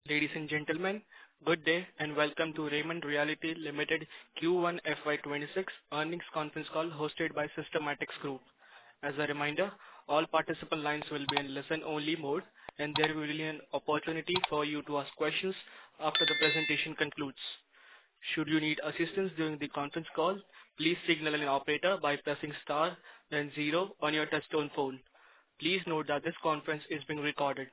Ladies and gentlemen, good day and welcome to Raymond Realty Limited Q1FY26 earnings conference call hosted by Systematics Group. As a reminder, all participant lines will be in listen-only mode, and there will be an opportunity for you to ask questions after the presentation concludes. Should you need assistance during the conference call, please signal an operator by pressing star then zero on your touchtone phone. Please note that this conference is being recorded.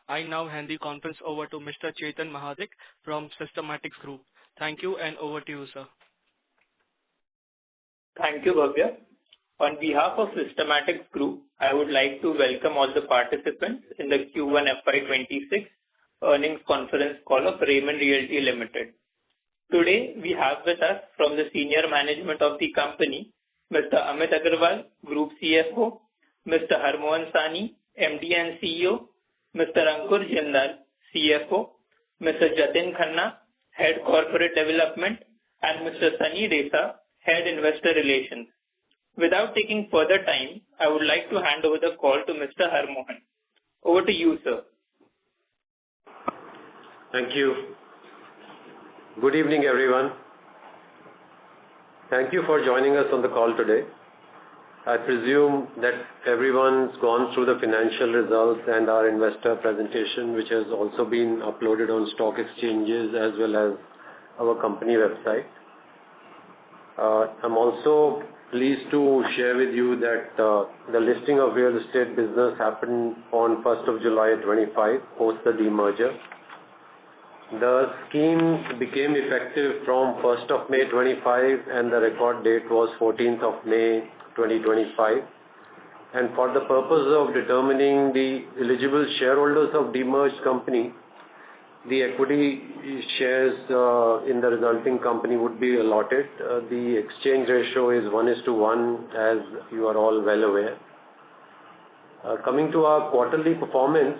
I now hand the conference over to Mr. Chetan Mahadik from Systematics Group. Thank you, and over to you, sir. Thank you, Bhavya. On behalf of Systematics Group, I would like to welcome all the participants in the Q1FY26 earnings conference call of Raymond Realty Limited. Today, we have with us from the senior management of the company, Mr. Amit Agarwal, Group CFO, Mr. Harmohan Sani, MD and CEO, Mr. Ankur Jindal, CFO, Mr. Jatin Khanna, Head Corporate Development, and Mr. Sunny Desa, Head Investor Relations. Without taking further time, I would like to hand over the call to Mr. Harmohan. Over to you, sir. Thank you. Good evening, everyone. Thank you for joining us on the call today. I presume that everyone's gone through the financial results and our investor presentation, which has also been uploaded on stock exchanges as well as our company website. I'm also pleased to share with you that the listing of real estate business happened on 1st of July 25, post the demerger. The scheme became effective from 1st of May 25 and the record date was 14th of May 2025, and for the purpose of determining the eligible shareholders of demerged company, the equity shares in the resulting company would be allotted. The exchange ratio is 1:1, as you are all well aware. Coming to our quarterly performance,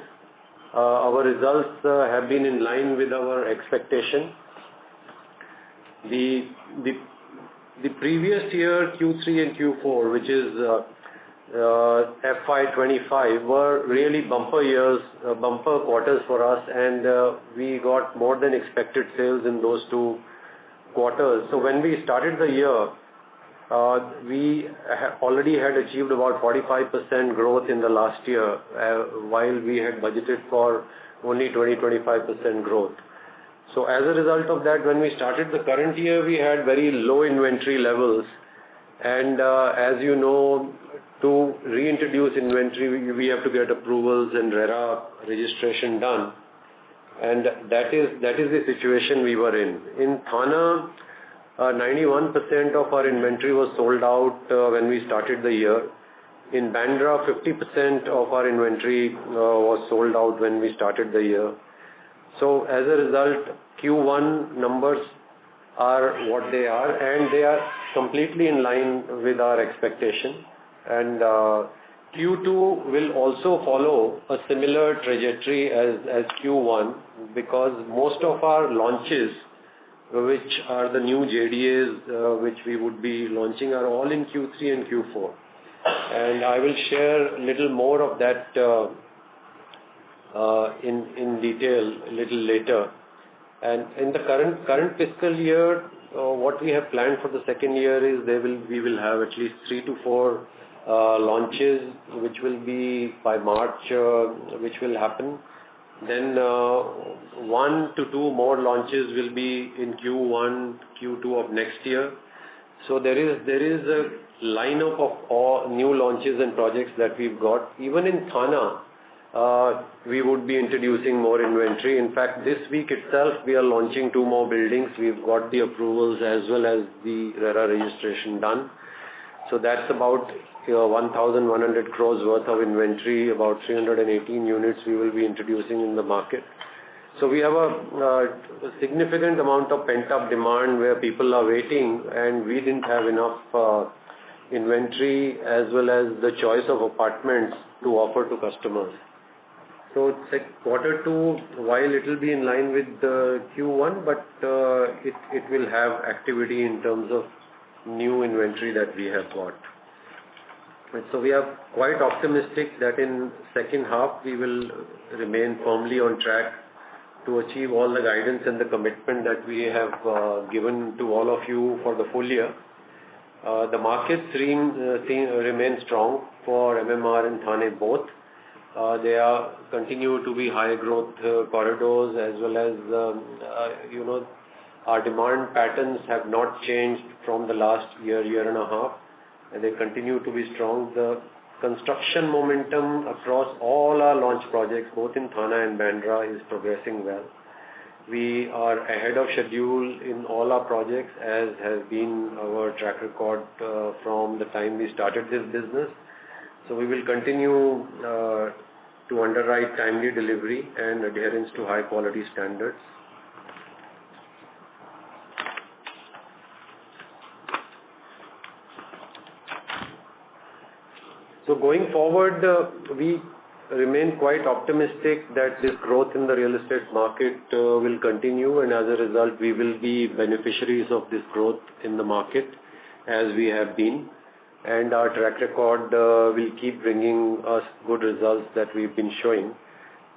our results have been in line with our expectation. The previous year, Q3 and Q4, which is FY25, were really bumper years, bumper quarters for us, and we got more than expected sales in those two quarters. So when we started the year, we already had achieved about 45% growth in the last year, while we had budgeted for only 20-25% growth. So as a result of that, when we started the current year, we had very low inventory levels. And as you know, to reintroduce inventory, we have to get approvals and RERA registration done. And that is the situation we were in. In Thane, 91% of our inventory was sold out when we started the year. In Bandra, 50% of our inventory was sold out when we started the year. So as a result, Q1 numbers are what they are, and they are completely in line with our expectation. And Q2 will also follow a similar trajectory as Q1, because most of our launches, which are the new JDAs which we would be launching, are all in Q3 and Q4. And I will share a little more of that in detail a little later. And in the current fiscal year, what we have planned for the second year is we will have at least 3 to 4 launches, which will be by March, which will happen. Then 1 to 2 more launches will be in Q1, Q2 of next year. So there is a lineup of all new launches and projects that we've got. Even in Thane, we would be introducing more inventory. In fact, this week itself, we are launching 2 more buildings. We've got the approvals as well as the RERA registration done. So that's about 1,100 crores worth of inventory, about 318 units we will be introducing in the market. So we have a significant amount of pent-up demand where people are waiting, and we didn't have enough inventory as well as the choice of apartments to offer to customers. So quarter 2, while it will be in line with Q1, but it will have activity in terms of new inventory that we have got. So we are quite optimistic that in second half we will remain firmly on track to achieve all the guidance and the commitment that we have given to all of you for the full year. The markets remain strong for MMR and Thane both. They continue to be high growth corridors, as well as our demand patterns have not changed from the last year and a half, and they continue to be strong. The construction momentum across all our launch projects, both in Thane and Bandra, is progressing well. We are ahead of schedule in all our projects, as has been our track record from the time we started this business. So we will continue to underwrite timely delivery and adherence to high quality standards. So going forward, we remain quite optimistic that this growth in the real estate market will continue, and as a result, we will be beneficiaries of this growth in the market, as we have been. And our track record will keep bringing us good results that we've been showing.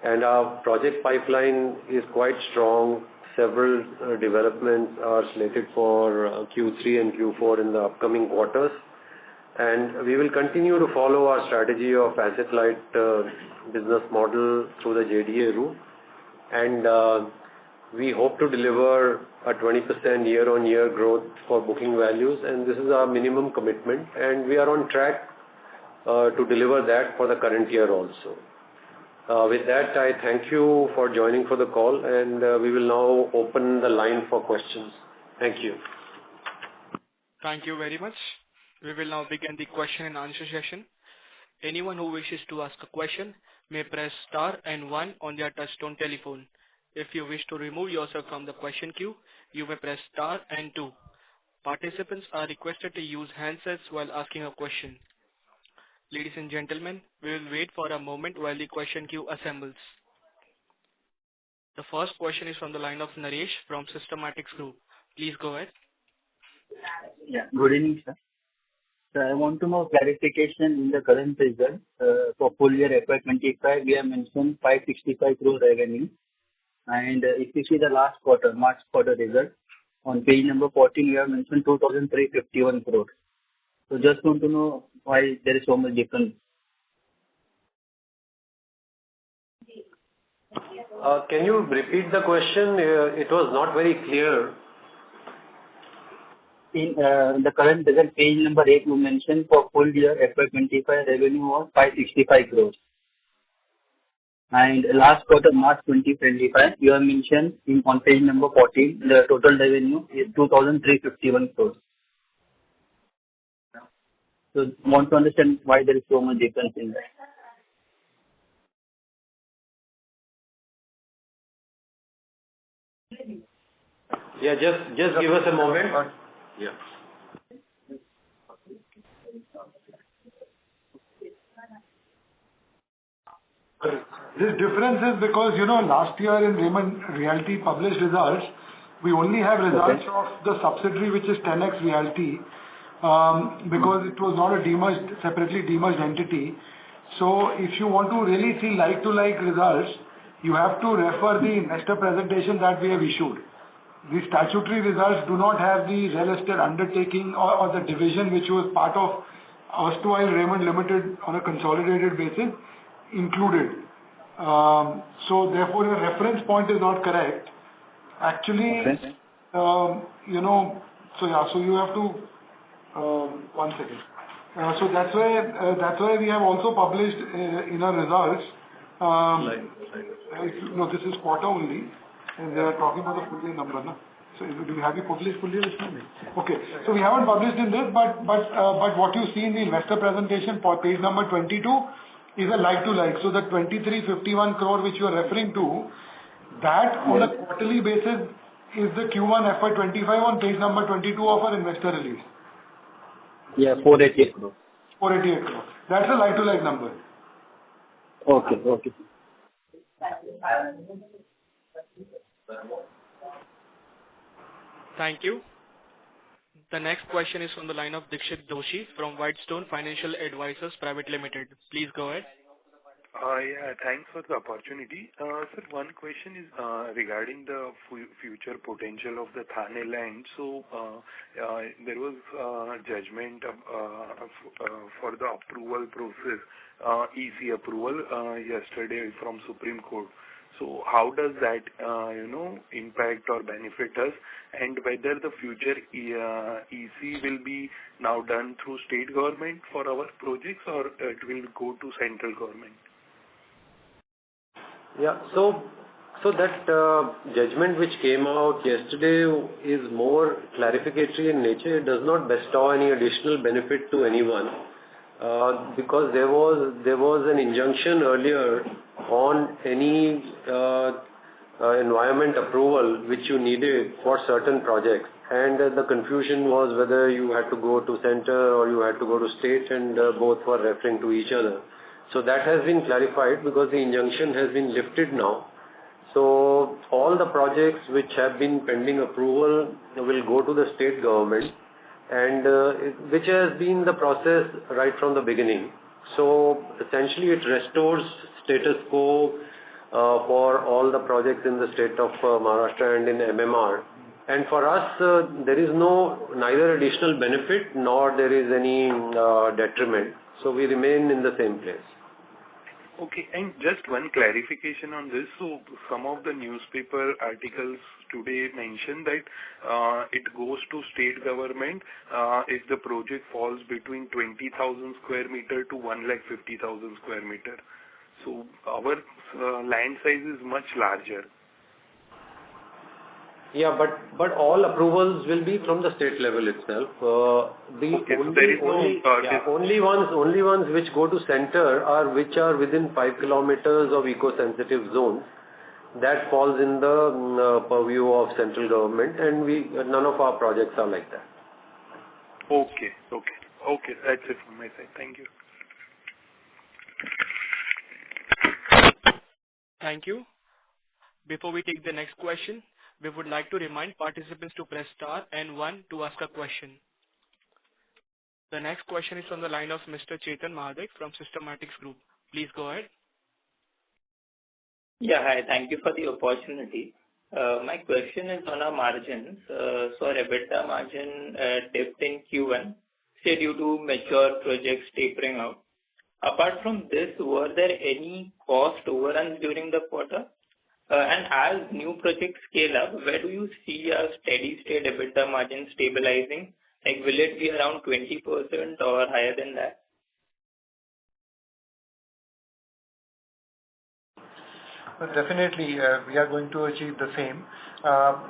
And our project pipeline is quite strong. Several developments are slated for Q3 and Q4 in the upcoming quarters. And we will continue to follow our strategy of asset-light business model through the JDA route. And we hope to deliver a 20% year-on-year growth for booking values, and this is our minimum commitment, and we are on track to deliver that for the current year also. With that, I thank you for joining for the call, and we will now open the line for questions. Thank you. Thank you very much. We will now begin the question and answer session. Anyone who wishes to ask a question may press star and 1 on their touchtone telephone. If you wish to remove yourself from the question queue, you may press star and 2. Participants are requested to use handsets while asking a question. Ladies and gentlemen, we will wait for a moment while the question queue assembles. The first question is from the line of Naresh from Systematics Group. Please go ahead. Yeah, good evening, sir. So I want to know clarification in the current result. For full year FY25, we have mentioned 565 crore revenue. And if you see the last quarter, March quarter result, on page number 14, you have mentioned 2,351 crore. So just want to know why there is so much difference. Can you repeat the question? It was not very clear. In the current result, page number 8, you mentioned for full year FY25 revenue was 565 crores. And last quarter, March 2025, you have mentioned on page number 14, the total revenue is 2,351 crores. So want to understand why there is so much difference in that. Yeah, just give us a moment. Yeah. This difference is because, last year in Raymond Realty published results, we only have results of the subsidiary, which is 10X Realty, because it was not a separately demerged entity. So if you want to really see like-to-like results, you have to refer the investor presentation that we have issued. The statutory results do not have the real estate undertaking or the division which was part of erstwhile Raymond Limited on a consolidated basis included. So therefore your reference point is not correct. Actually, so you have to, one second. So that's why we have also published in our results, this is quarter only. And they are talking about the full year number, no? So do we have you published full year? Okay. So we haven't published in this, but what you see in the investor presentation for page number 22 is a like-to-like. So the 2351 crore which you are referring to, that on a quarterly basis is the Q1 FY25 on page number 22 of our investor release. Yeah, 488 crore. 488 crore. That's a like-to-like number. Okay. Thank you. The next question is from the line of Dixit Doshi from Whitestone Financial Advisors Private Limited. Please go ahead. Yeah, thanks for the opportunity. Sir, one question is regarding the future potential of the Thane land. So, there was judgment for the approval process, EC approval, yesterday from Supreme Court. So how does that, impact or benefit us, and whether the future EC will be now done through state government for our projects, or it will go to central government? Yeah. So that judgment which came out yesterday is more clarificatory in nature. It does not bestow any additional benefit to anyone, because there was an injunction earlier on any environment approval which you needed for certain projects, and the confusion was whether you had to go to center or you had to go to state, and both were referring to each other. So that has been clarified because the injunction has been lifted now. So all the projects which have been pending approval will go to the state government, and which has been the process right from the beginning. So essentially it restores status quo for all the projects in the state of Maharashtra and in MMR. And for us, there is neither additional benefit nor there is any detriment. So we remain in the same place. Okay, and just one clarification on this. So some of the newspaper articles today mention that it goes to state government if the project falls between 20,000 square meter to 150,000 square meter. So our land size is much larger. Yeah, but all approvals will be from the state level itself. Only ones which go to center which are within 5 kilometers of eco-sensitive zones. That falls in the purview of central government, and none of our projects are like that. Okay. That's it from my side. Thank you. Thank you. Before we take the next question, we would like to remind participants to press star and 1 to ask a question. The next question is from the line of Mr. Chetan Mahadik from Systematics Group. Please go ahead. Yeah, hi. Thank you for the opportunity. My question is on our margins. So our EBITDA margin dipped in Q1, say due to mature projects tapering out. Apart from this, were there any cost overruns during the quarter? And as new projects scale up, where do you see a steady state EBITDA margin stabilizing? Like, will it be around 20% or higher than that? Well, definitely, we are going to achieve the same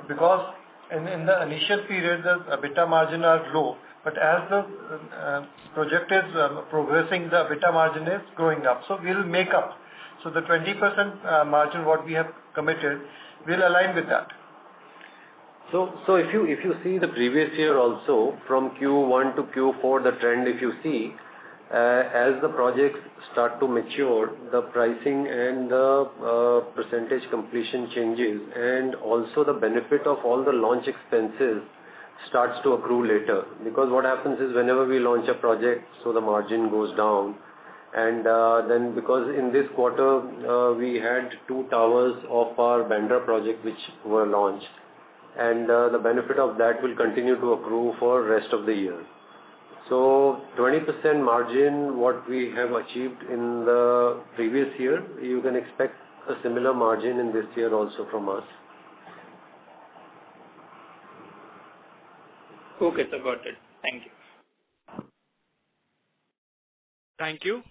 because in the initial period, the EBITDA margin are low, but as the project is progressing, the EBITDA margin is growing up. So we'll make up. So the 20% margin what we have committed will align with that. So if you see the previous year also, from Q1 to Q4, the trend, if you see, as the projects start to mature, the pricing and the percentage completion changes, and also the benefit of all the launch expenses starts to accrue later. Because what happens is whenever we launch a project, so the margin goes down. And then because in this quarter, we had 2 towers of our Bandra project which were launched. And the benefit of that will continue to accrue for rest of the year. So 20% margin, what we have achieved in the previous year, you can expect a similar margin in this year also from us. Okay, so got it. Thank you. Thank you.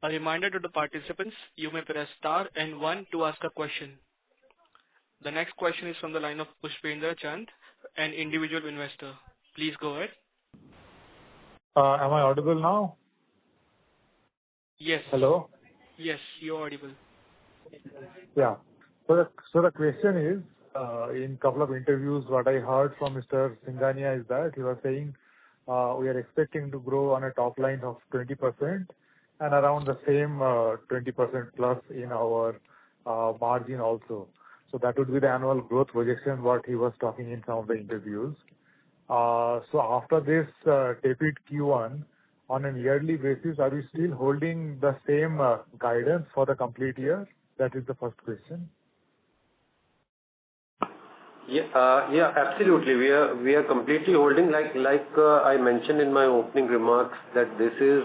A reminder to the participants, you may press star and 1 to ask a question. The next question is from the line of Pushpendra Chand, an individual investor. Please go ahead. Am I audible now? Yes. Hello? Yes, you're audible. Yeah. So the question is, in couple of interviews, what I heard from Mr. Singhania is that he was saying we are expecting to grow on a top line of 20% and around the same 20% plus in our margin also. So that would be the annual growth projection what he was talking in some of the interviews. So after this tepid Q1, on a yearly basis, are we still holding the same guidance for the complete year? That is the first question. Yeah, absolutely. We are completely holding, like I mentioned in my opening remarks, that this is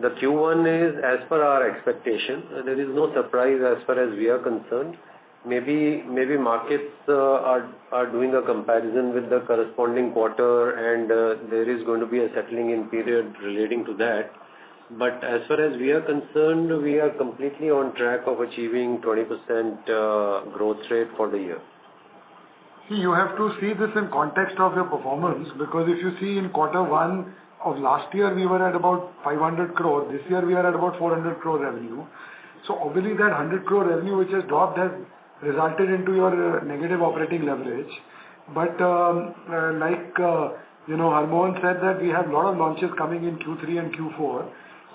the Q1 is as per our expectation. There is no surprise as far as we are concerned. Maybe markets are doing a comparison with the corresponding quarter, and there is going to be a settling in period relating to that. But as far as we are concerned, we are completely on track of achieving 20% growth rate for the year. See, you have to see this in context of your performance, because if you see in quarter one of last year, we were at about 500 crore. This year, we are at about 400 crore revenue. So obviously, that 100 crore revenue which has dropped has resulted into your negative operating leverage. But Harmohan said that we have a lot of launches coming in Q3 and Q4.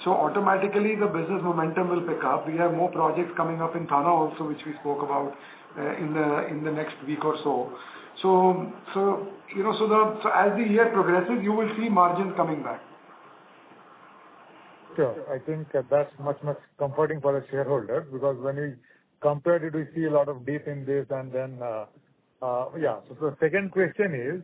So automatically, the business momentum will pick up. We have more projects coming up in Thane also, which we spoke about in the next week or so. So as the year progresses, you will see margins coming back. Sure. I think that's much comforting for the shareholders, because when we compare it, we see a lot of dip in this, and then So the second question is,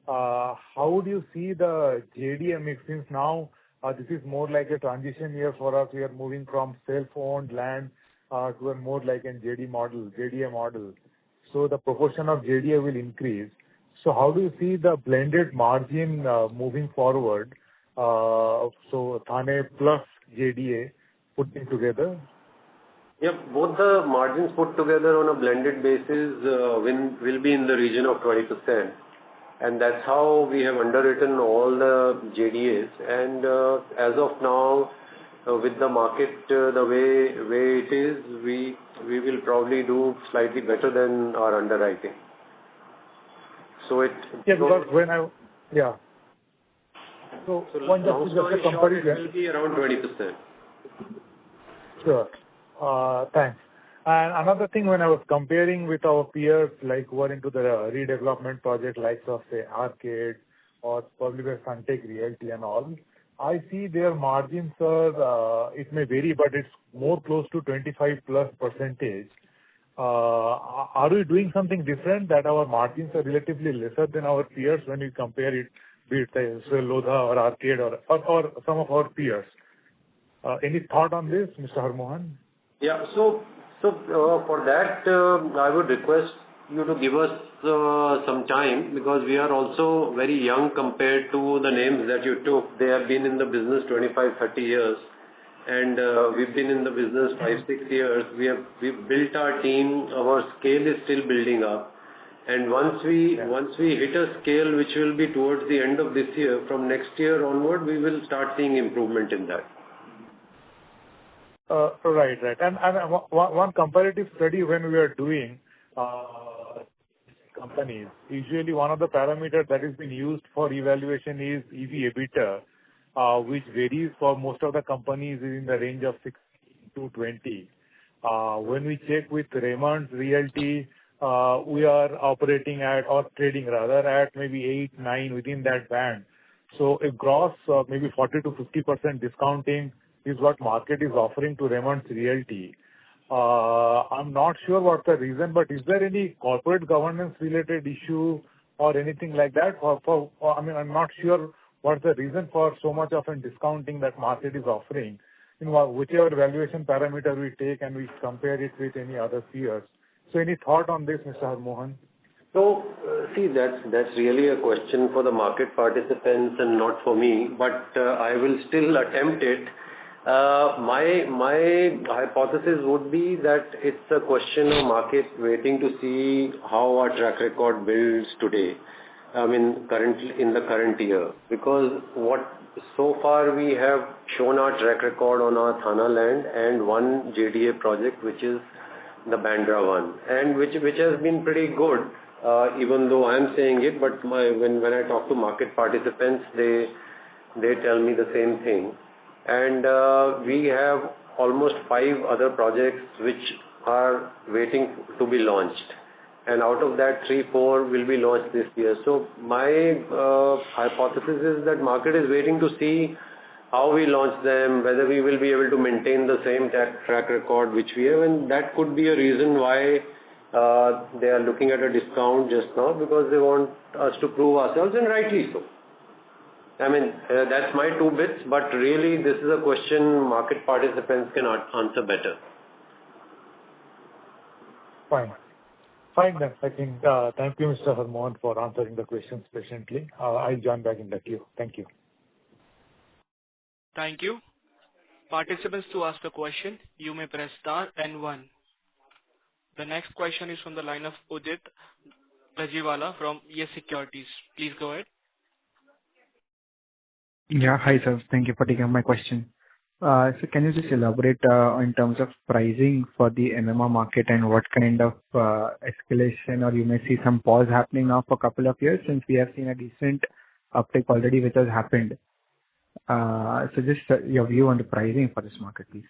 how do you see the JDA mix, since now this is more like a transition year for us? We are moving from self-owned land to a more like a JDA model. So the proportion of JDA will increase. So how do you see the blended margin moving forward? So Thane plus JDA putting together? Yep, both the margins put together on a blended basis will be in the region of 20%. And that's how we have underwritten all the JDAs. And as of now, with the market the way it is, we will probably do slightly better than our underwriting. So it... Yeah, because So one just a comparison. It will be around 20%. Sure. Thanks. And another thing, when I was comparing with our peers, like who are into the redevelopment project, likes of say Arcade or probably the Sunteck Realty and all, I see their margins are, it may vary, but it's more close to 25+%. Are we doing something different that our margins are relatively lesser than our peers when we compare it, be it say Lodha or Arcade or some of our peers? Any thought on this, Mr. Harmohan? Yeah, so for that, I would request you to give us some time, because we are also very young compared to the names that you took. They have been in the business 25-30 years, and we've been in the business 5-6 years. We've built our team. Our scale is still building up, and once we hit a scale which will be towards the end of this year, from next year onward, we will start seeing improvement in that. Right. And one comparative study when we are doing companies, usually one of the parameters that is being used for evaluation is EV/EBITDA, which varies for most of the companies is in the range of 6 to 20. When we check with Raymond Realty, we are operating at, or trading rather, at maybe 8, 9 within that band. So a gross maybe 40 to 50% discounting is what market is offering to Raymond Realty. I'm not sure what's the reason, but is there any corporate governance related issue or anything like that? I'm not sure what's the reason for so much of a discounting that market is offering. Whichever valuation parameter we take and we compare it with any other peers. So any thought on this, Mr. Harmohan? So, see, that's really a question for the market participants and not for me, but I will still attempt it. My hypothesis would be that it's a question of market waiting to see how our track record builds today. Currently in the current year, because so far we have shown our track record on our Thane land and one JDA project, which is the Bandra one, and which has been pretty good. Even though I'm saying it, but when I talk to market participants, they tell me the same thing. And we have almost 5 other projects which are waiting to be launched, and out of that 3-4 will be launched this year. So my hypothesis is that market is waiting to see how we launch them, whether we will be able to maintain the same track record which we have, and that could be a reason why they are looking at a discount just now, because they want us to prove ourselves, and rightly so. I mean, that's my 2 bits, but really this is a question market participants can answer better. Fine then. I think, thank you, Mr. Harmohan, for answering the questions patiently. I'll join back in the queue. Thank you. Thank you. Participants, to ask a question, you may press star and 1. The next question is from the line of Udit Gajiwala from Yes Securities. Please go ahead. Yeah. Hi, sir. Thank you for taking my question. So can you just elaborate in terms of pricing for the MMR market and what kind of escalation, or you may see some pause happening now for a couple of years, since we have seen a decent uptick already which has happened. So just your view on the pricing for this market, please.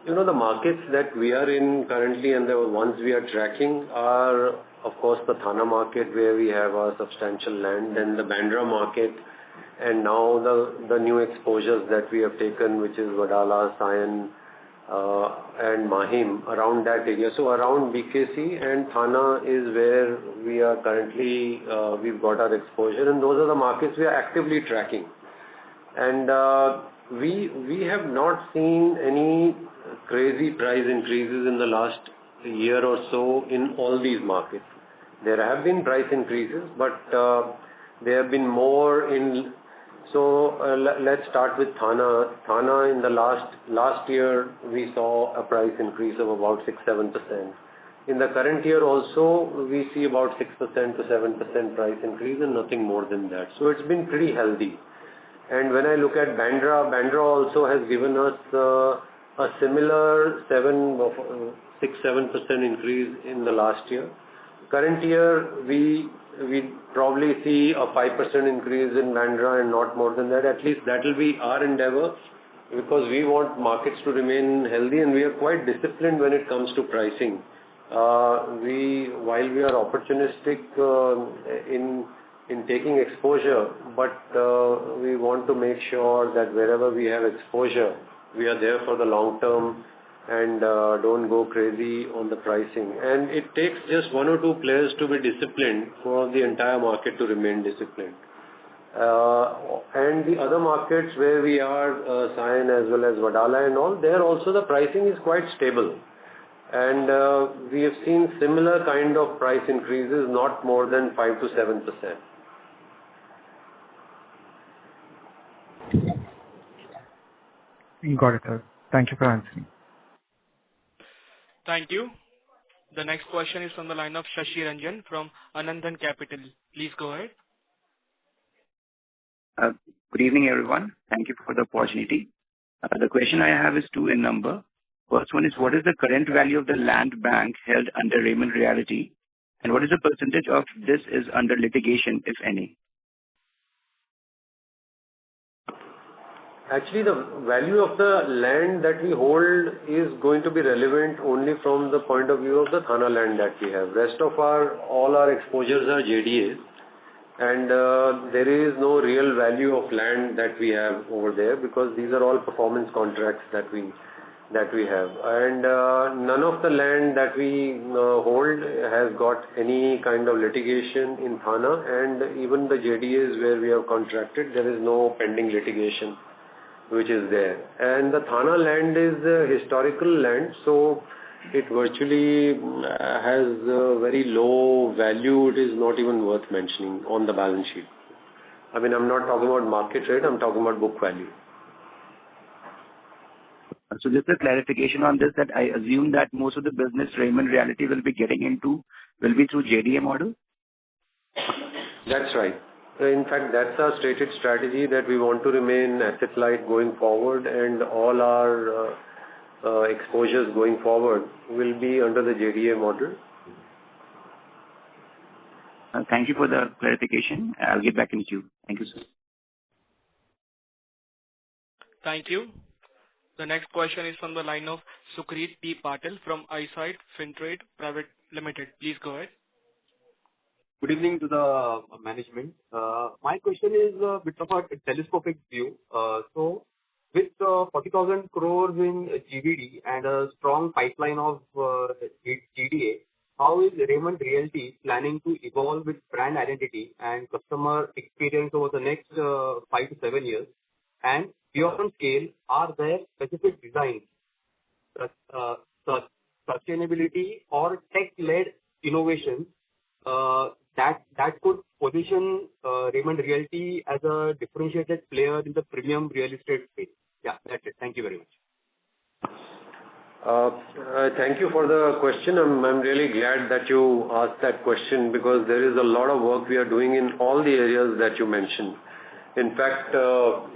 You know, the markets that we are in currently and the ones we are tracking are, of course, the Thane market, where we have a substantial land, then the Bandra market, and now the new exposures that we have taken, which is Wadala, Sion, and Mahim, around that area. So around BKC and Thane is where we are currently, we've got our exposure, and those are the markets we are actively tracking. And we have not seen any crazy price increases in the last year or so in all these markets. There have been price increases, but they have been more in. So let's start with Thane. Thane in the last year we saw a price increase of about 6-7%. In the current year also we see about 6% to 7% price increase and nothing more than that. So it's been pretty healthy. And when I look at Bandra also has given us a similar 6-7% increase in the last year. Current year we probably see a 5% increase in Bandra and not more than that. At least that will be our endeavor, because we want markets to remain healthy, and we are quite disciplined when it comes to pricing. While we are opportunistic in taking exposure, but we want to make sure that wherever we have exposure, we are there for the long term and don't go crazy on the pricing. And it takes just 1 or 2 players to be disciplined for the entire market to remain disciplined. And the other markets where we are, Sion as well as Wadala and all, there also the pricing is quite stable. And we have seen similar kind of price increases, not more than 5 to 7%. Got it, sir. Thank you for answering. Thank you. The next question is from the line of Shashi Ranjan from Anandan Capital. Please go ahead. Good evening, everyone. Thank you for the opportunity. The question I have is 2 in number. First one is, what is the current value of the land bank held under Raymond Realty, and what is the percentage of this is under litigation, if any? Actually, the value of the land that we hold is going to be relevant only from the point of view of the Thane land that we have. Rest of all our exposures are JDAs, and there is no real value of land that we have over there, because these are all performance contracts that we have. And none of the land that we hold has got any kind of litigation in Thane, and even the JDAs where we have contracted, there is no pending litigation which is there. And the Thane land is historical land, so it virtually has a very low value. It is not even worth mentioning on the balance sheet. I mean, I'm not talking about market rate, I'm talking about book value. So just a clarification on this, that I assume that most of the business Raymond Realty will be getting into will be through JDA model? That's right. In fact, that's our stated strategy, that we want to remain asset light going forward, and all our exposures going forward will be under the JDA model. Thank you for the clarification. I'll get back in queue. Thank you, sir. Thank you. The next question is from the line of Sukhrit P. Patil from Eyesight Fintrade Private Limited. Please go ahead. Good evening to the management. My question is a bit of a telescopic view. So, with 40,000 crores in GDV and a strong pipeline of GDA, how is Raymond Realty planning to evolve its brand identity and customer experience over the next 5 to 7 years? And beyond scale, are there specific designs, sustainability or tech-led innovations that could position Raymond Realty as a differentiated player in the premium real estate space? Yeah, that's it. Thank you very much. Thank you for the question. I'm really glad that you asked that question because there is a lot of work we are doing in all the areas that you mentioned. In fact,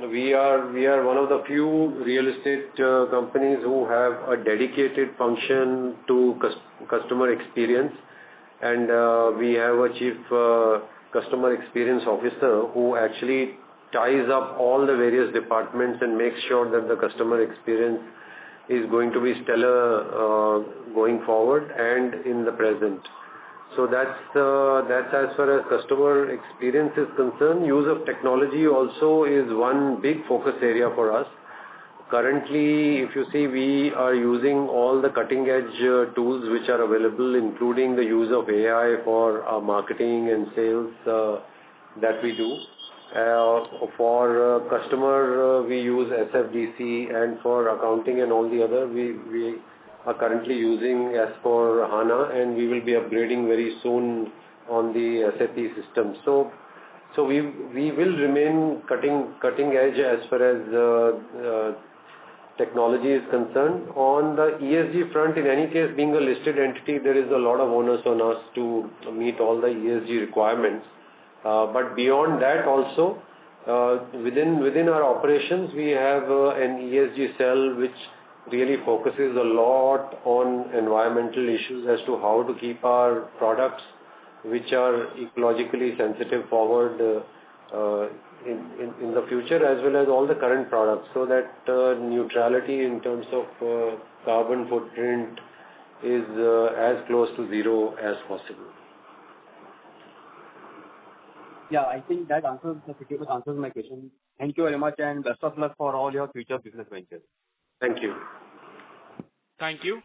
we are one of the few real estate companies who have a dedicated function to customer experience, and we have a chief customer experience officer who actually ties up all the various departments and makes sure that the customer experience is going to be stellar going forward and in the present. So that's as far as customer experience is concerned. Use of technology also is one big focus area for us. Currently, if you see, we are using all the cutting edge tools which are available, including the use of AI for our marketing and sales that we do. For customer, we use SFDC, and for accounting and all the other, we are currently using S/4HANA, and we will be upgrading very soon on the SAP system. So we will remain cutting edge as far as technology is concerned. On the ESG front, in any case, being a listed entity, there is a lot of onus on us to meet all the ESG requirements. But beyond that also, within our operations, we have an ESG cell which really focuses a lot on environmental issues as to how to keep our products which are ecologically sensitive forward in the future, as well as all the current products, so that neutrality in terms of carbon footprint is as close to zero as possible. Yeah, I think that answers my question. Thank you very much, and best of luck for all your future business ventures. Thank you. Thank you.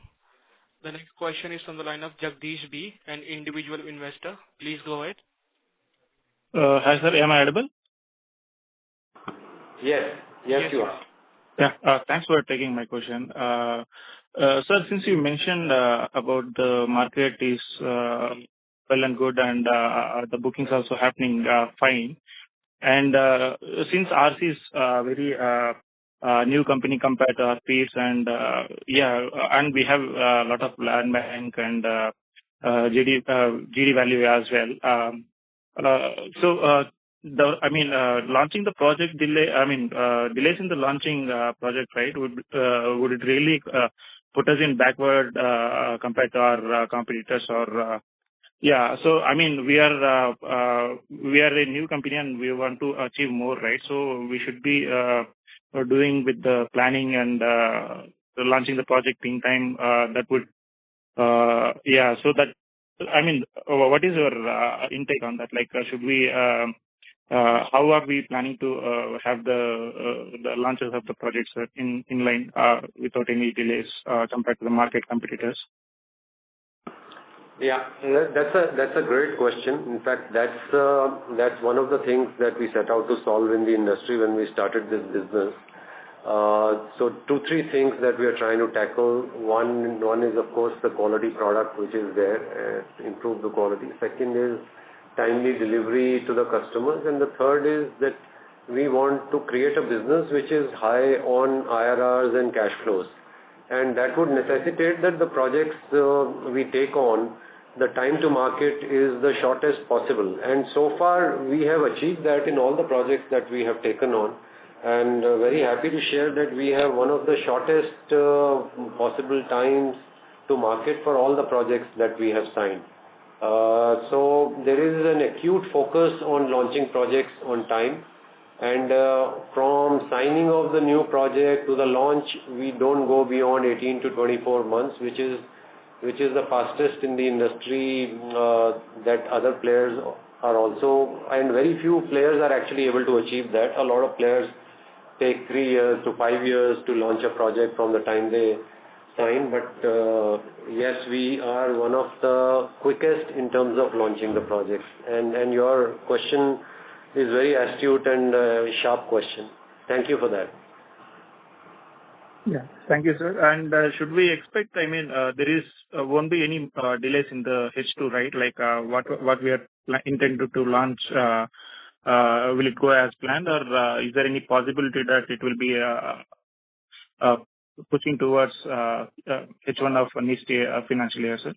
The next question is from the line of Jagdish B, an individual investor. Please go ahead. Hi, sir. Am I audible? Yes, you are. Yeah, thanks for taking my question. Sir, since you mentioned about the market is well and good and the bookings also happening fine, and since RC is very new company compared to our peers, and and we have a lot of land bank and GD value as well. Launching the project delay, delays in the launching project, right, would it really put us in backward compared to our competitors? Or we are a new company and we want to achieve more, right? So we should be doing with the planning and launching the project in time. That would what is your intake on that? Like, should we? How are we planning to have the launches of the projects in line without any delays compared to the market competitors? Yeah, that's a great question. In fact, that's one of the things that we set out to solve in the industry when we started this business. So 2-3 things that we are trying to tackle. One is, of course, the quality product which is there, improve the quality. Second is timely delivery to the customers, and the third is that we want to create a business which is high on IRRs and cash flows, and that would necessitate that the projects we take on, the time to market is the shortest possible, and so far we have achieved that in all the projects that we have taken on, and very happy to share that we have one of the shortest possible times to market for all the projects that we have signed. So there is an acute focus on launching projects on time, and from signing of the new project to the launch, we don't go beyond 18 to 24 months, which is which is the fastest in the industry, that other players are also, and very few players are actually able to achieve that. A lot of players take 3 years to 5 years to launch a project from the time they sign. But yes, we are one of the quickest in terms of launching the projects. And your question is very astute and sharp question. Thank you for that. Yeah. Thank you, sir. And should we expect, there is won't be any delays in the H2, right? Like what we are intended to launch, will it go as planned, or is there any possibility that it will be pushing towards H1 of next year, financial year, sir?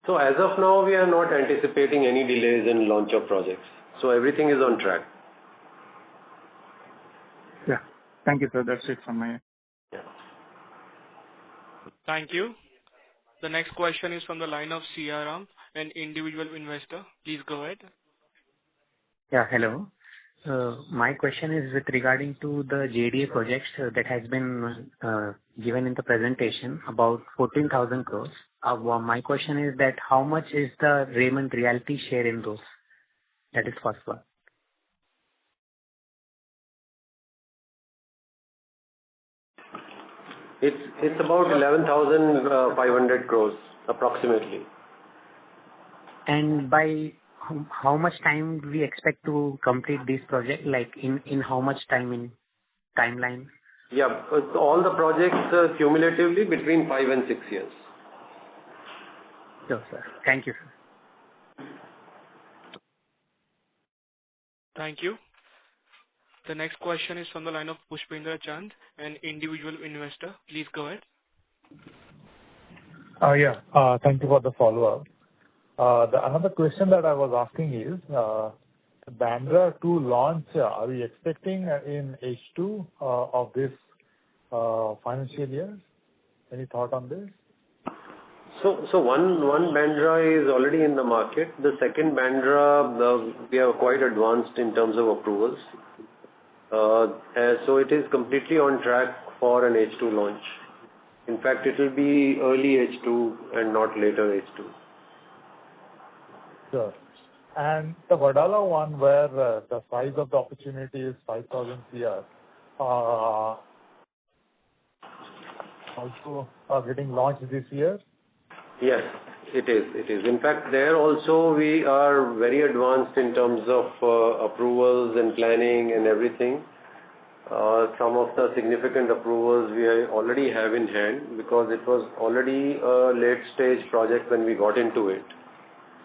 So as of now, we are not anticipating any delays in launch of projects. So everything is on track. Yeah. Thank you, sir. That's it from my end. Yeah. Thank you. The next question is from the line of Siaram, an individual investor. Please go ahead. Yeah, hello. My question is with regarding to the JDA projects that has been given in the presentation, about 14,000 crores. My question is that how much is the Raymond Realty share in those? That is first one. It's about 11,500 crores approximately. And by how much time do we expect to complete this project? Like in how much time in timeline? Yeah, all the projects cumulatively between 5 and 6 years. Sure, sir. Thank you, sir. Thank you. The next question is from the line of Pushpendra Chand, an individual investor. Please go ahead. Thank you for the follow-up. Another question that I was asking is, Bandra to launch, are we expecting in H2 of this financial year? Any thought on this? So one Bandra is already in the market. The second Bandra, we are quite advanced in terms of approvals. So it is completely on track for an H2 launch. In fact, it will be early H2 and not later H2. Sure. And the Wadala one, where the size of the opportunity is 5,000 crore, also getting launched this year? Yes, it is. It is. In fact, there also we are very advanced in terms of approvals and planning and everything. Some of the significant approvals we already have in hand because it was already a late stage project when we got into it.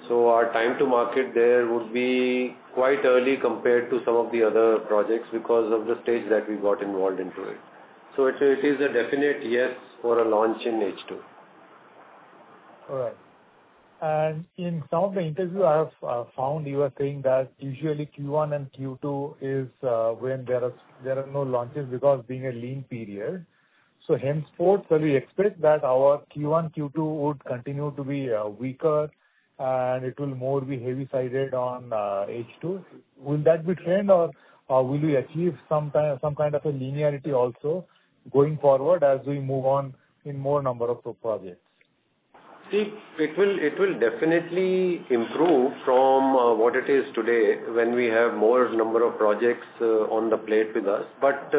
So our time to market there would be quite early compared to some of the other projects because of the stage that we got involved into it. So it is a definite yes for a launch in H2. All right. And in some of the interviews I have found you are saying that usually Q1 and Q2 is when there are no launches because being a lean period. So henceforth, shall we expect that our Q1, Q2 would continue to be weaker and it will more be heavy-sided on H2? Will that be trend, or will we achieve some kind of a linearity also going forward as we move on in more number of projects? See, it will definitely improve from what it is today when we have more number of projects on the plate with us. But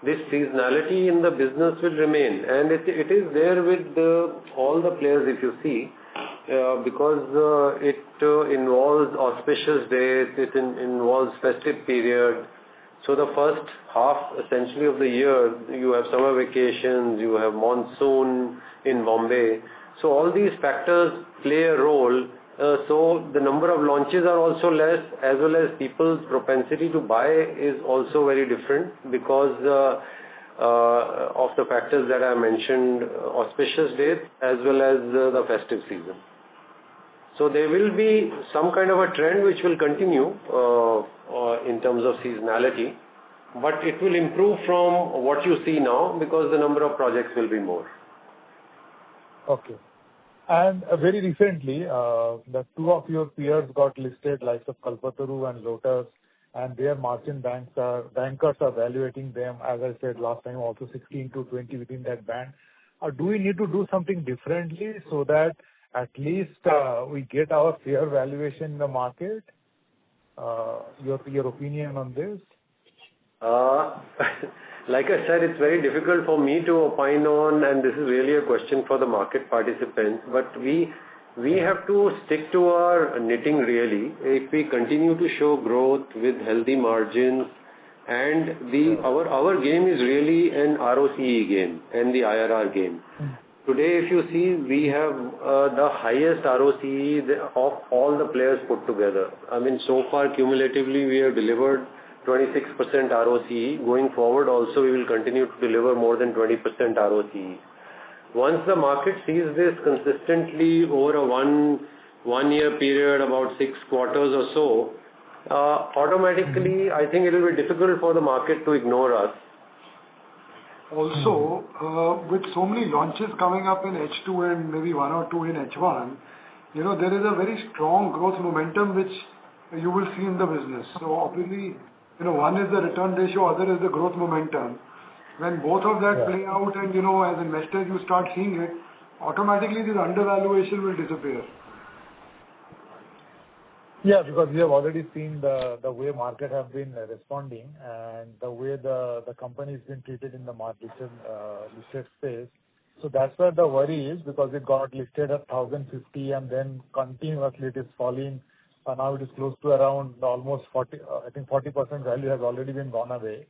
this seasonality in the business will remain, and it is there with all the players if you see, because it involves auspicious days, it involves festive period. So the first half essentially of the year, you have summer vacations, you have monsoon in Bombay. So all these factors play a role. So the number of launches are also less, as well as people's propensity to buy is also very different because of the factors that I mentioned, auspicious days as well as the festive season. So there will be some kind of a trend which will continue in terms of seasonality, but it will improve from what you see now because the number of projects will be more. Okay. And very recently, the two of your peers got listed, like of Kalpataru and Lotus, and their margin bankers are evaluating them, as I said last time, also 16 to 20 within that band. do we need to do something differently so that at least we get our fair valuation in the market? Your opinion on this? Like I said, it's very difficult for me to opine on, and this is really a question for the market participants. But we have to stick to our knitting really. If we continue to show growth with healthy margins, and our game is really an ROCE game and the IRR game. Today, if you see, we have the highest ROCE of all the players put together. I mean, so far cumulatively we have delivered 26% ROCE. Going forward also we will continue to deliver more than 20% ROCE. Once the market sees this consistently over a one year period, about 6 quarters or so, automatically I think it will be difficult for the market to ignore us. Also, with so many launches coming up in H2 and maybe 1 or 2 in H1, there is a very strong growth momentum which you will see in the business. So obviously, one is the return ratio, other is the growth momentum. When both of that play out and, as investors you start seeing it, automatically this undervaluation will disappear. Yeah, because we have already seen the way market have been responding and the way the company has been treated in the market listed space. So that's where the worry is, because it got listed at 1,050 and then continuously it is falling. Now it is close to around almost 40. I think 40% value has already been gone away.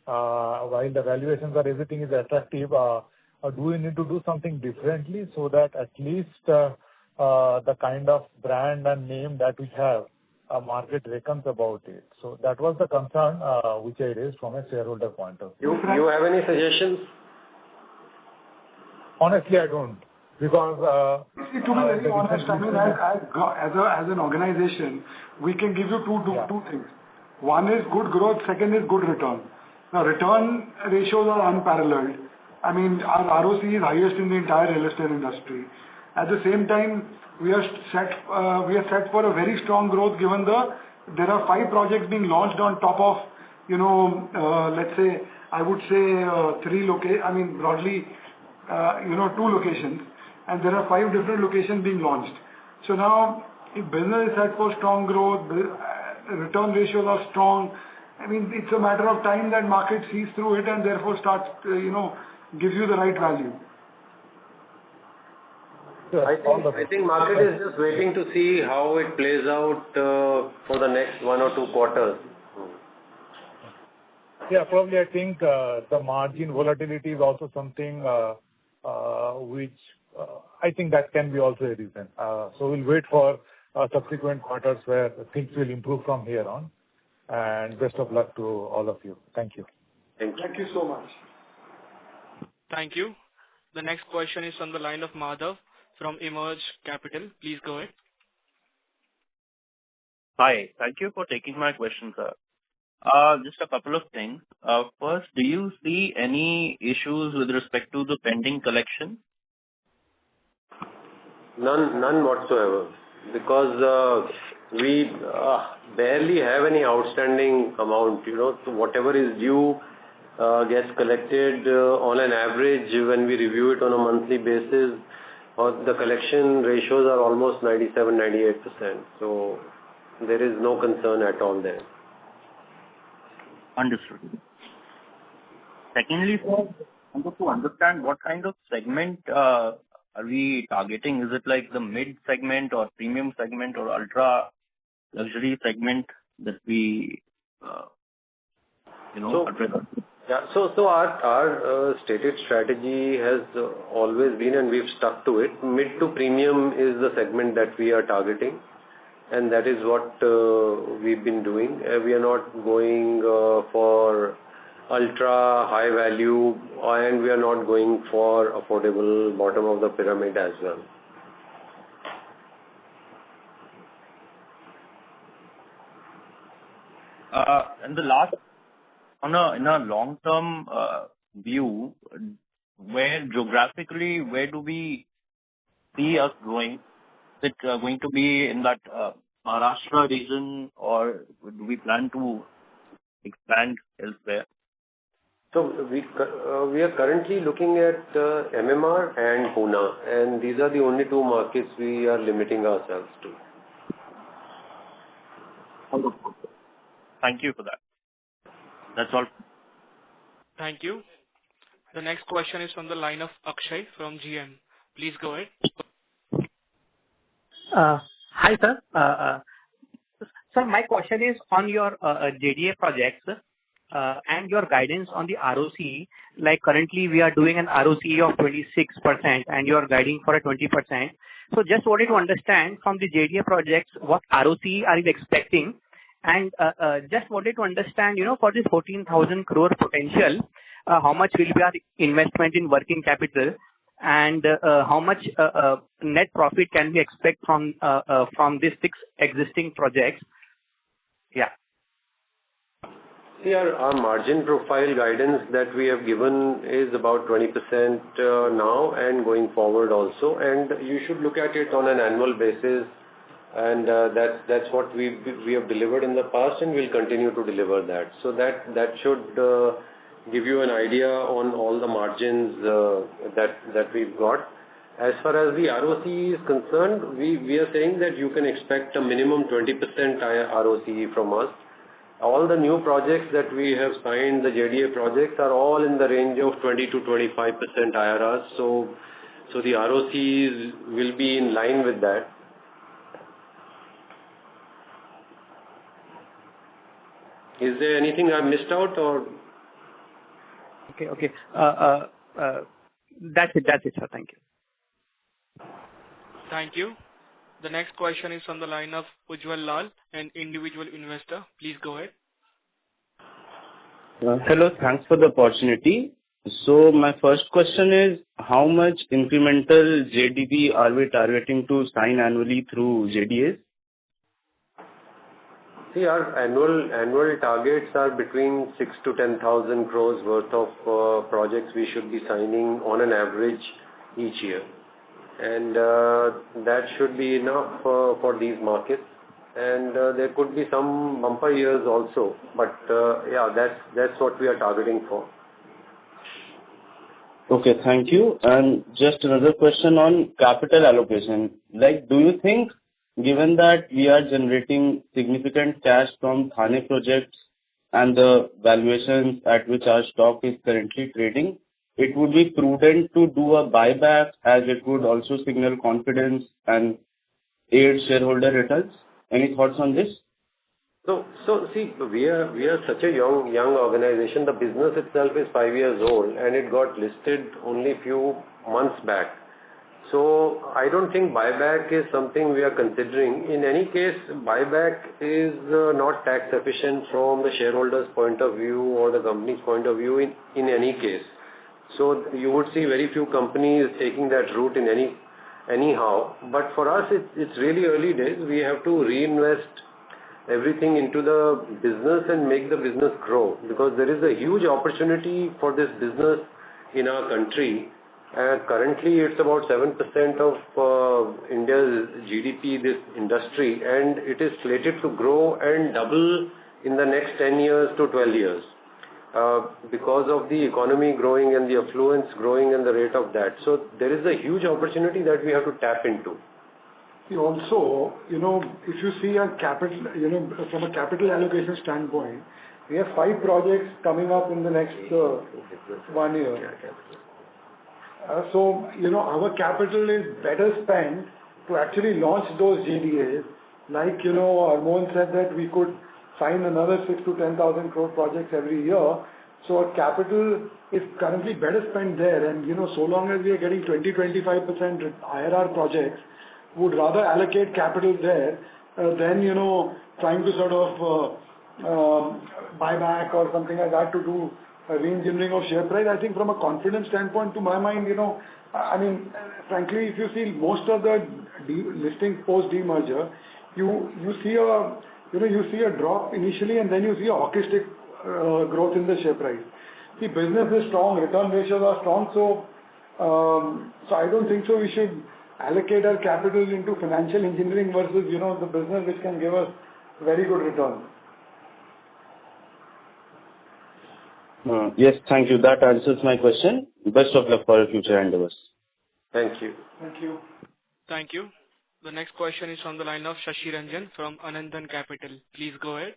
While the valuations are everything is attractive, do we need to do something differently so that at least the kind of brand and name that we have, market reckons about it. So that was the concern which I raised from a shareholder point of view. You have any suggestions? Honestly, I don't. Because to be very honest, I mean, as an organization, we can give you two things. One is good growth, second is good return. Now, return ratios are unparalleled. I mean, our ROC is highest in the entire real estate industry. At the same time, we are set for a very strong growth, given there are 5 projects being launched on top of, let's say, I would say 3 locations. I mean, broadly, 2 locations, and there are 5 different locations being launched. So now, if business is set for strong growth, return ratios are strong. I mean, it's a matter of time that market sees through it and therefore starts, gives you the right value. I think market is just waiting to see how it plays out for the next 1 or 2 quarters. Yeah, probably I think the margin volatility is also something which I think that can be also a reason. So we'll wait for subsequent quarters where things will improve from here on. And best of luck to all of you. Thank you. Thank you so much. Thank you. The next question is on the line of Madhav from Emerge Capital. Please go ahead. Hi. Thank you for taking my question, sir. Just a couple of things. First, do you see any issues with respect to the pending collection? None whatsoever, because we barely have any outstanding amount. So whatever is due gets collected on an average when we review it on a monthly basis. The collection ratios are almost 97-98%. So there is no concern at all there. Understood. Secondly, sir, I want to understand what kind of segment are we targeting? Is it like the mid segment or premium segment or ultra luxury segment that we address? Yeah. So our stated strategy has always been, and we've stuck to it. Mid to premium is the segment that we are targeting, and that is what we've been doing. We are not going for ultra high value, and we are not going for affordable bottom of the pyramid as well. And the last, in a long-term view, where geographically, where do we see us going? Is it going to be in that Maharashtra region, or do we plan to expand elsewhere? So we are currently looking at MMR and Pune, and these are the only two markets we are limiting ourselves to. Thank you for that. That's all. Thank you. The next question is from the line of Akshay from GM. Please go ahead. Hi, sir. Sir, my question is on your JDA projects and your guidance on the ROCE. Like currently we are doing an ROCE of 26% and you are guiding for a 20%. So just wanted to understand from the JDA projects, what ROCE are you expecting? And just wanted to understand, for this 14,000 crore potential, how much will be our investment in working capital and how much net profit can we expect from these 6 existing projects? Yeah. See, our margin profile guidance that we have given is about 20% now and going forward also, and you should look at it on an annual basis, and that's what we have delivered in the past and will continue to deliver that. So that should give you an idea on all the margins that we've got. As far as the ROCE is concerned, we are saying that you can expect a minimum 20% ROCE from us. All the new projects that we have signed, the JDA projects, are all in the range of 20 to 25% IRRs. So the ROCEs will be in line with that. Is there anything I missed out or? Okay. That's it, sir. Thank you. Thank you. The next question is from the line of Ujjwal Lal, an individual investor. Please go ahead. Hello, thanks for the opportunity. So my first question is, how much incremental JDB are we targeting to sign annually through JDAs? See, our annual targets are between 6 to 10,000 crores worth of projects we should be signing on an average each year. And that should be enough for these markets. And there could be some bumper years also. But yeah, that's what we are targeting for. Okay, thank you. And just another question on capital allocation. Like, do you think, given that we are generating significant cash from Thane projects and the valuations at which our stock is currently trading, it would be prudent to do a buyback as it would also signal confidence and aid shareholder returns? Any thoughts on this? So see, we are such a young organization. The business itself is 5 years old and it got listed only few months back. So I don't think buyback is something we are considering. In any case, buyback is not tax efficient from the shareholders' point of view or the company's point of view in any case. So you would see very few companies taking that route in anyhow. But for us, it's really early days. We have to reinvest everything into the business and make the business grow, because there is a huge opportunity for this business in our country. Currently, it's about 7% of India's GDP, this industry, and it is slated to grow and double in the next 10 years to 12 years because of the economy growing and the affluence growing and the rate of that. So there is a huge opportunity that we have to tap into. Also, if you see a capital, from a capital allocation standpoint, we have 5 projects coming up in the next 1 year. So, our capital is better spent to actually launch those JDAs. Like, Mohan said that we could sign another 6 to 10,000 crore projects every year. So our capital is currently better spent there. And, so long as we are getting 20-25% IRR projects, would rather allocate capital there than, trying to sort of buy back or something like that to do a re-engineering of share price. I think from a confidence standpoint, to my mind, frankly, if you see most of the listing post demerger, you see a drop initially and then you see a hockey stick growth in the share price. The business is strong, return ratios are strong, so I don't think so we should allocate our capital into financial engineering versus, the business which can give us very good return. Yes, thank you. That answers my question. Best of luck for your future endeavors. Thank you. Thank you. Thank you. The next question is from the line of Shashi Ranjan from Anandan Capital. Please go ahead.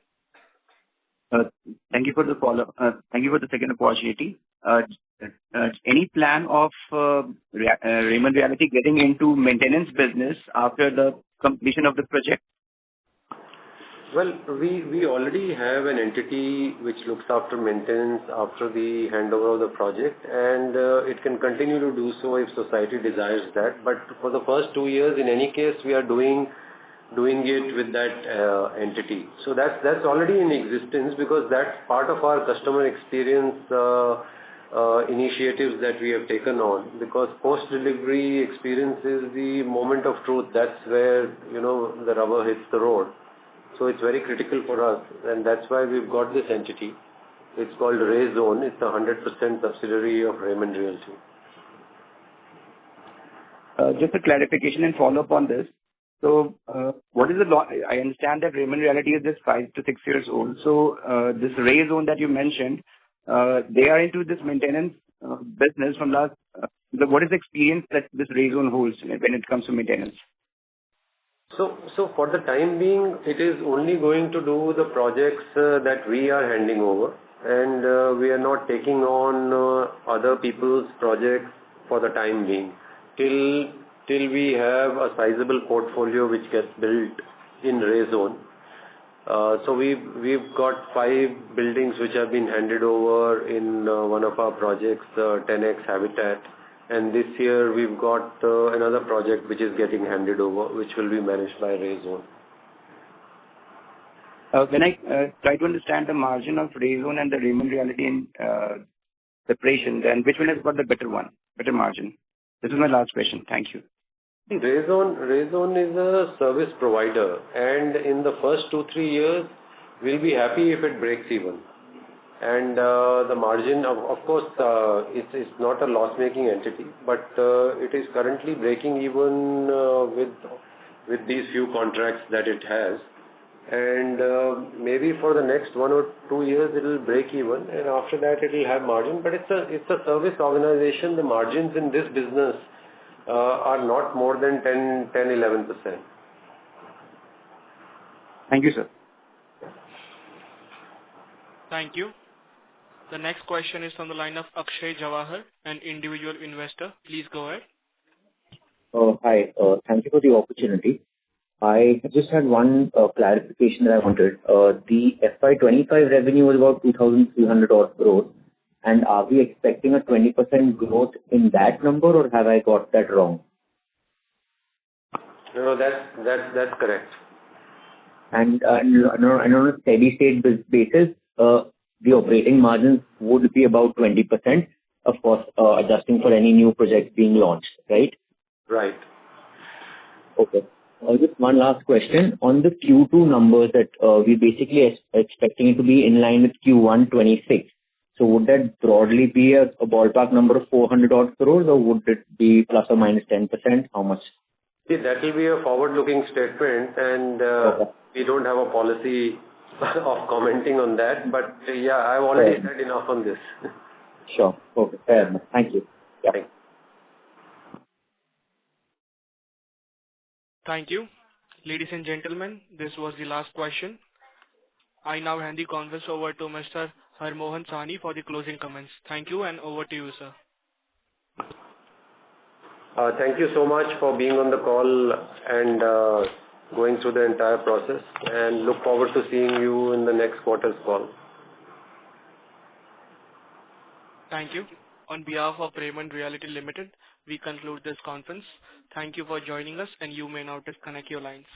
Thank you for the follow-up. Thank you for the second opportunity. Any plan of Raymond Realty getting into maintenance business after the completion of the project? Well, we already have an entity which looks after maintenance after the handover of the project, and it can continue to do so if society desires that. But for the first 2 years, in any case, we are doing it with that entity. So that's already in existence, because that's part of our customer experience initiatives that we have taken on. Because post-delivery experience is the moment of truth. That's where the rubber hits the road. So it's very critical for us, and that's why we've got this entity. It's called Raymond. It's a 100% subsidiary of Raymond Realty. Just a clarification and follow-up on this. So, what is the law? I understand that Raymond Realty is just 5 to 6 years old. So, this Raymond that you mentioned, they are into this maintenance business from last. What is the experience that this Raymond holds when it comes to maintenance? So for the time being, it is only going to do the projects that we are handing over, and we are not taking on other people's projects for the time being till we have a sizable portfolio which gets built in Raymond. So we've got 5 buildings which have been handed over in one of our projects, 10X Habitat. And this year we've got another project which is getting handed over, which will be managed by Raymond. When I try to understand the margin of Raymond and the Raymond Realty in separation, then which one has got the better margin? This is my last question. Thank you. Raymond is a service provider, and in the first 2-3 years, we'll be happy if it breaks even. And the margin, of course, it's not a loss-making entity, but it is currently breaking even with these few contracts that it has. And maybe for the next 1 or 2 years, it will break even, and after that, it will have margin. But it's a service organization. The margins in this business are not more than 10-11%. Thank you, sir. Thank you. The next question is from the line of Akshay Jawahar, an individual investor. Please go ahead. Hi. Thank you for the opportunity. I just had one clarification that I wanted. The FY25 revenue was about 2,300 odd crores. And are we expecting a 20% growth in that number, or have I got that wrong? No, that's correct. And on a steady state basis, the operating margins would be about 20%, of course, adjusting for any new projects being launched, right? Right. Okay. Just one last question. On the Q2 numbers that we basically expecting it to be in line with Q1/26. So would that broadly be a ballpark number of 400 odd crores, or would it be plus or minus 10%? How much? See, that will be a forward-looking statement, and we don't have a policy of commenting on that. But yeah, I've already said enough on this. Sure. Okay. Fair enough. Thank you. Yeah. Thank you. Ladies and gentlemen, this was the last question. I now hand the conference over to Mr. Harmohan Sahni for the closing comments. Thank you, and over to you, sir. Thank you so much for being on the call and going through the entire process, and look forward to seeing you in the next quarter's call. Thank you. On behalf of Raymond Realty Limited, we conclude this conference. Thank you for joining us, and you may now disconnect your lines.